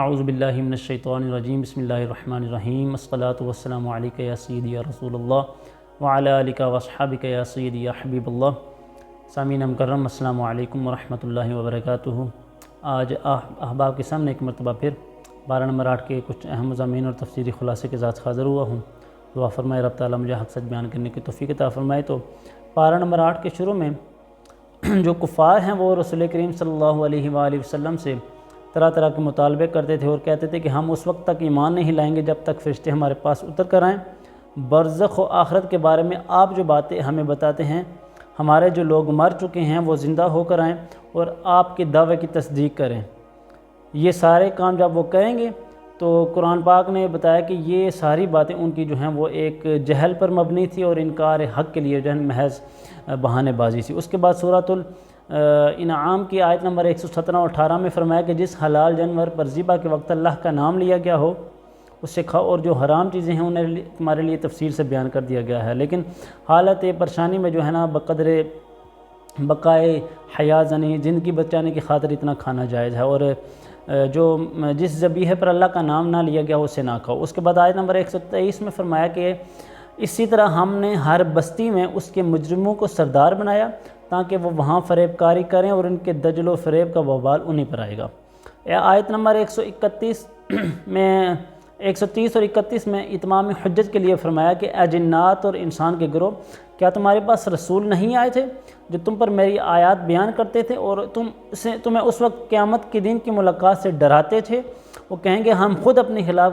اعوذ باللہ من الشیطان الرجیم بسم اللہ الرحمن الرحیم الصلاۃ والسلام علیک یا سیدی یا رسول اللہ وعلی آلک واصحابک یا سیدی یا حبیب اللہ۔ سامعین مکرم السلام علیکم ورحمۃ اللہ وبرکاتہ۔ آج احباب کے سامنے ایک مرتبہ پھر 12 نمبر 8 کے کچھ اہم مضامین اور تفسیری خلاصے کے ساتھ حاضر ہوا ہوں۔ دعا فرمائے رب تعالیٰ مجھے حق سچ بیان کرنے کی توفیق عطا فرمائے۔ تو 12 نمبر 8 کے شروع میں جو کفار ہیں وہ رسول کریم صلی اللہ علیہ وآلہ وسلم سے طرح طرح کے مطالبے کرتے تھے اور کہتے تھے کہ ہم اس وقت تک ایمان نہیں لائیں گے جب تک فرشتے ہمارے پاس اتر کر آئیں۔ برزخ و آخرت کے بارے میں آپ جو باتیں ہمیں بتاتے ہیں، ہمارے جو لوگ مر چکے ہیں وہ زندہ ہو کر آئیں اور آپ کے دعوے کی تصدیق کریں۔ یہ سارے کام جب وہ کریں گے تو قرآن پاک نے بتایا کہ یہ ساری باتیں ان کی جو ہیں وہ ایک جہل پر مبنی تھی اور انکار حق کے لیے جو ہے محض بہانے بازی تھی۔ اس کے بعد سورۃ الانعام کی آیت نمبر 117 اور 18 میں فرمایا کہ جس حلال جانور پر ذبح کے وقت اللہ کا نام لیا گیا ہو اس سے کھاؤ، اور جو حرام چیزیں ہیں انہیں تمہارے لیے تفصیل سے بیان کر دیا گیا ہے۔ لیکن حالت پریشانی میں جو ہے نا بقدر بقائے حیات زنی زندگی بچانے کی خاطر اتنا کھانا جائز ہے، اور جو جس ذبیحے پر اللہ کا نام نہ لیا گیا اسے نہ کھاؤ۔ اس کے بعد آیت نمبر 123 میں فرمایا کہ اسی طرح ہم نے ہر بستی میں اس کے مجرموں کو سردار بنایا تاکہ وہ وہاں فریب کاری کریں اور ان کے دجل و فریب کا وبال انہیں پر آئے گا۔ آیت نمبر 130 اور 31 میں اتمام حجت کے لیے فرمایا کہ اے جنات اور انسان کے گروہ، کیا تمہارے پاس رسول نہیں آئے تھے جو تم پر میری آیات بیان کرتے تھے اور تمہیں اس وقت قیامت کے دن کی ملاقات سے ڈراتے تھے؟ وہ کہیں گے ہم خود اپنے خلاف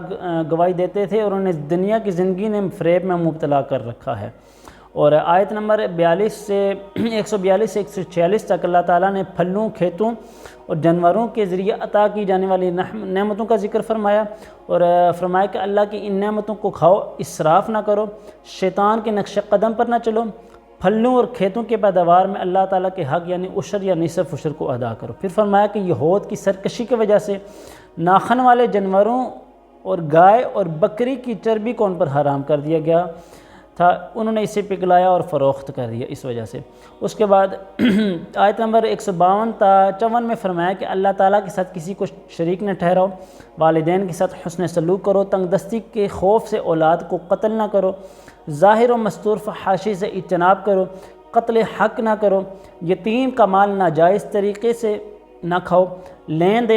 گواہی دیتے تھے اور انہیں دنیا کی زندگی نے فریب میں مبتلا کر رکھا ہے۔ اور آیت نمبر 142 سے 146 تک اللہ تعالیٰ نے پھلوں، کھیتوں اور جانوروں کے ذریعے عطا کی جانے والی نعمتوں کا ذکر فرمایا، اور فرمایا کہ اللہ کی ان نعمتوں کو کھاؤ، اسراف نہ کرو، شیطان کے نقش قدم پر نہ چلو، پھلوں اور کھیتوں کے پیداوار میں اللہ تعالیٰ کے حق یعنی عشر یا نصف عشر کو ادا کرو۔ پھر فرمایا کہ یہود کی سرکشی کی وجہ سے ناخن والے جانوروں اور گائے اور بکری کی چربی کو ان پر حرام کر دیا گیا تھا، انہوں نے اسے پگھلایا اور فروخت کر دیا اس وجہ سے۔ اس کے بعد آیت نمبر 152 تا 54 میں فرمایا کہ اللہ تعالیٰ کے ساتھ کسی کو شریک نہ ٹھہراؤ، والدین کے ساتھ حسن سلوک کرو، تنگ دستی کے خوف سے اولاد کو قتل نہ کرو، ظاہر و مستور فحاشی سے اجتناب کرو، قتل حق نہ کرو، یتیم کا مال ناجائز طریقے سے نہ کھاؤ، لین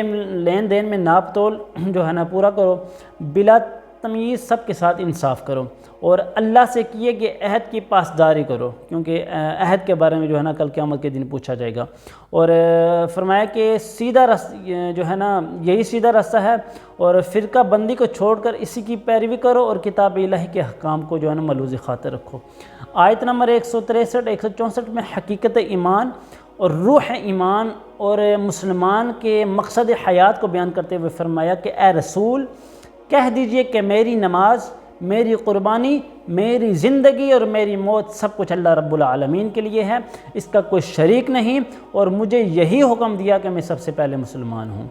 دین میں ناپ تول جو ہے نا پورا کرو، بلا تمیز سب کے ساتھ انصاف کرو، اور اللہ سے کیے گئے عہد کی پاسداری کرو، کیونکہ عہد کے بارے میں جو ہے نا کل قیامت کے دن پوچھا جائے گا۔ اور فرمایا کہ سیدھا جو ہے نا یہی سیدھا راستہ ہے، اور فرقہ بندی کو چھوڑ کر اسی کی پیروی کرو، اور کتاب الہی کے احکام کو جو ہے نا ملوز خاطر رکھو۔ آیت نمبر 163 164 میں حقیقت ایمان اور روح ایمان اور مسلمان کے مقصد حیات کو بیان کرتے ہوئے فرمایا کہ اے رسول کہہ دیجئے کہ میری نماز، میری قربانی، میری زندگی اور میری موت سب کچھ اللہ رب العالمین کے لیے ہے، اس کا کوئی شریک نہیں، اور مجھے یہی حکم دیا کہ میں سب سے پہلے مسلمان ہوں۔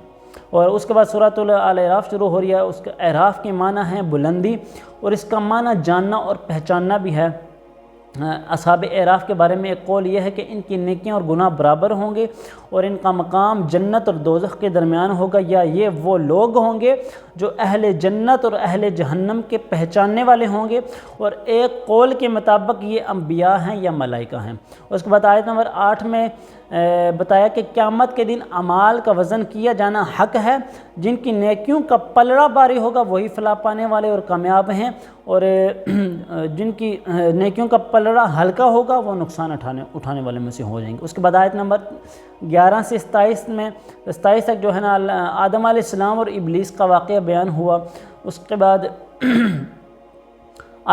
اور اس کے بعد سورۃ الاعراف شروع ہو رہی ہے۔ اس کا اعراف کے معنی ہے بلندی، اور اس کا معنی جاننا اور پہچاننا بھی ہے۔ اصحاب اعراف کے بارے میں ایک قول یہ ہے کہ ان کی نیکیاں اور گناہ برابر ہوں گے، اور ان کا مقام جنت اور دوزخ کے درمیان ہوگا، یا یہ وہ لوگ ہوں گے جو اہل جنت اور اہل جہنم کے پہچاننے والے ہوں گے، اور ایک قول کے مطابق یہ انبیاء ہیں یا ملائکہ ہیں۔ اس کے بعد آیت نمبر 8 میں بتایا کہ قیامت کے دن اعمال کا وزن کیا جانا حق ہے، جن کی نیکیوں کا پلڑا باری ہوگا وہی فلاح پانے والے اور کامیاب ہیں، اور جن کی نیکیوں کا پلڑا ہلکا ہوگا وہ نقصان اٹھانے والے میں سے ہو جائیں گے۔ اس کے بعد آیت نمبر 11 سے 27 تک جو ہے نا آدم علیہ السلام اور ابلیس کا واقعہ بیان ہوا۔ اس کے بعد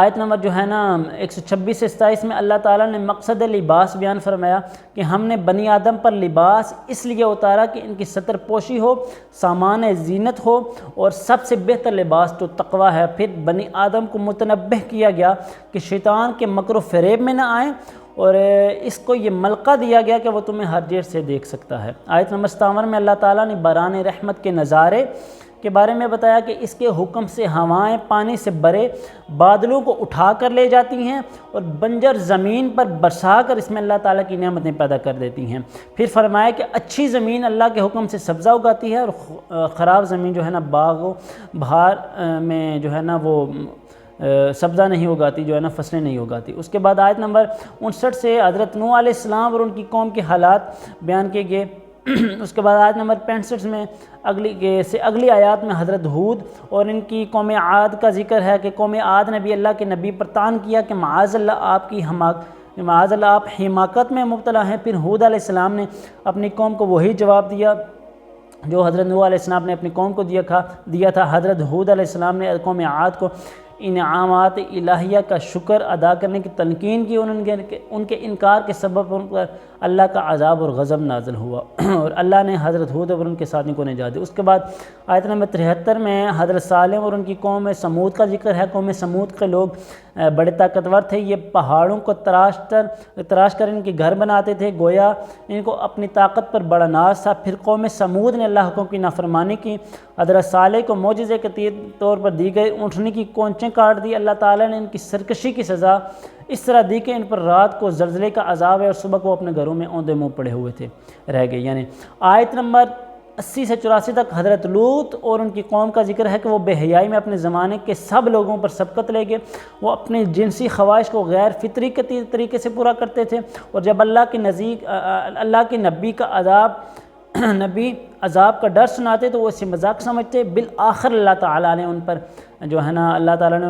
آیت نمبر جو ہے نا 126 سے 27 میں اللہ تعالیٰ نے مقصد لباس بیان فرمایا کہ ہم نے بنی آدم پر لباس اس لیے اتارا کہ ان کی ستر پوشی ہو، سامان زینت ہو، اور سب سے بہتر لباس تو تقوی ہے۔ پھر بنی آدم کو متنبہ کیا گیا کہ شیطان کے مکر و فریب میں نہ آئیں، اور اس کو یہ ملقہ دیا گیا کہ وہ تمہیں ہر جہت سے دیکھ سکتا ہے۔ آیت نمبر 57 میں اللہ تعالیٰ نے باران رحمت کے نظارے کے بارے میں بتایا کہ اس کے حکم سے ہوائیں پانی سے بھرے بادلوں کو اٹھا کر لے جاتی ہیں اور بنجر زمین پر برسا کر اس میں اللہ تعالیٰ کی نعمتیں پیدا کر دیتی ہیں۔ پھر فرمایا کہ اچھی زمین اللہ کے حکم سے سبزہ اگاتی ہے اور خراب زمین جو ہے نا باغ و بہار میں جو ہے نا وہ سبزہ نہیں اگاتی، جو ہے نا فصلیں نہیں اگاتی۔ اس کے بعد آیت نمبر 59 سے حضرت نوح علیہ السلام اور ان کی قوم کے حالات بیان کیے گئے۔ اس کے بعد آیت نمبر 65 میں اگلی آیات میں حضرت ہود اور ان کی قوم عاد کا ذکر ہے کہ قوم عاد نے بھی اللہ کے نبی پر طعن کیا کہ معاذ اللہ آپ حماقت میں مبتلا ہیں۔ پھر ہود علیہ السلام نے اپنی قوم کو وہی جواب دیا جو حضرت نوح علیہ السلام نے اپنی قوم کو دیا تھا۔ حضرت ہود علیہ السلام نے قوم عاد کو انعامات الہیہ کا شکر ادا کرنے کی تلقین کی، ان کے انکار کے سبب ان پر اللہ کا عذاب اور غضب نازل ہوا اور اللہ نے حضرت ہود اور ان کے ساتھیوں کو نجات دی۔ اس کے بعد آیت نمبر 73 میں حضرت صالح اور ان کی قوم سمود کا ذکر ہے۔ قوم سمود کے لوگ بڑے طاقتور تھے، یہ پہاڑوں کو تراش کر ان کے گھر بناتے تھے، گویا ان کو اپنی طاقت پر بڑا ناز تھا۔ پھر قوم سمود نے اللہ حکم کی نافرمانی کی، حضرت صالح کو معجزے کے طور پر دی گئی اونٹنی کی کونچیں کاٹ دی۔ اللہ تعالیٰ نے ان کی سرکشی کی سزا اس طرح دی کہ ان پر رات کو زلزلے کا عذاب ہے اور صبح کو اپنے گھروں میں اوندے منہ پڑے ہوئے رہ گئے۔ یعنی آیت نمبر 80 سے 84 تک حضرت لوط اور ان کی قوم کا ذکر ہے کہ وہ بے حیائی میں اپنے زمانے کے سب لوگوں پر سبقت لے گئے، وہ اپنی جنسی خواہش کو غیر فطری کے طریقے سے پورا کرتے تھے، اور جب اللہ کے نبی عذاب کا ڈر سناتے تو وہ اسے مذاق سمجھتے۔ بالآخر اللہ تعالیٰ نے ان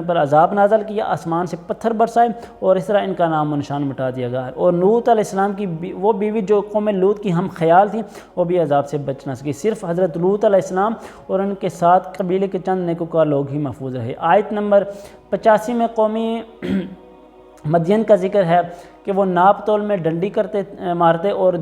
پر عذاب نازل کیا، آسمان سے پتھر برسائے اور اس طرح ان کا نام و نشان مٹا دیا گیا۔ اور لوط علیہ السلام کی وہ بیوی جو قوم لوط کی ہم خیال تھی وہ بھی عذاب سے بچ نہ سکی، صرف حضرت لوط علیہ السلام اور ان کے ساتھ قبیلے کے چند نیکوکار لوگ ہی محفوظ رہے۔ آیت نمبر 85 میں قومی مدین کا ذکر ہے کہ وہ ناپ تول میں ڈنڈی مارتے اور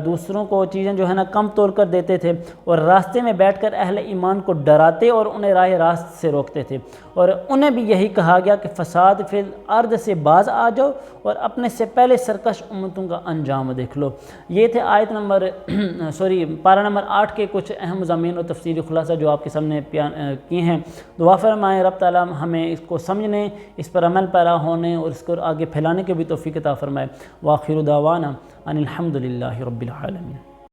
دوسروں کو چیزیں جو ہے نا کم تول کر دیتے تھے، اور راستے میں بیٹھ کر اہل ایمان کو ڈراتے اور انہیں راہ راست سے روکتے تھے، اور انہیں بھی یہی کہا گیا کہ فساد فی الارض سے باز آ جاؤ اور اپنے سے پہلے سرکش امتوں کا انجام دیکھ لو۔ یہ تھے پارہ نمبر 8 کے کچھ اہم مضامین اور تفصیلی خلاصہ جو آپ کے سامنے کیے ہیں۔ دعا فرمائیں رب تعالیٰ ہمیں اس کو سمجھنے، اس پر عمل پیرا ہونے اور اس کو آگے پھیلانے کے بھی توفیق عطا فرمائے۔ وآخر دعوانا ان الحمد للہ رب العالمین۔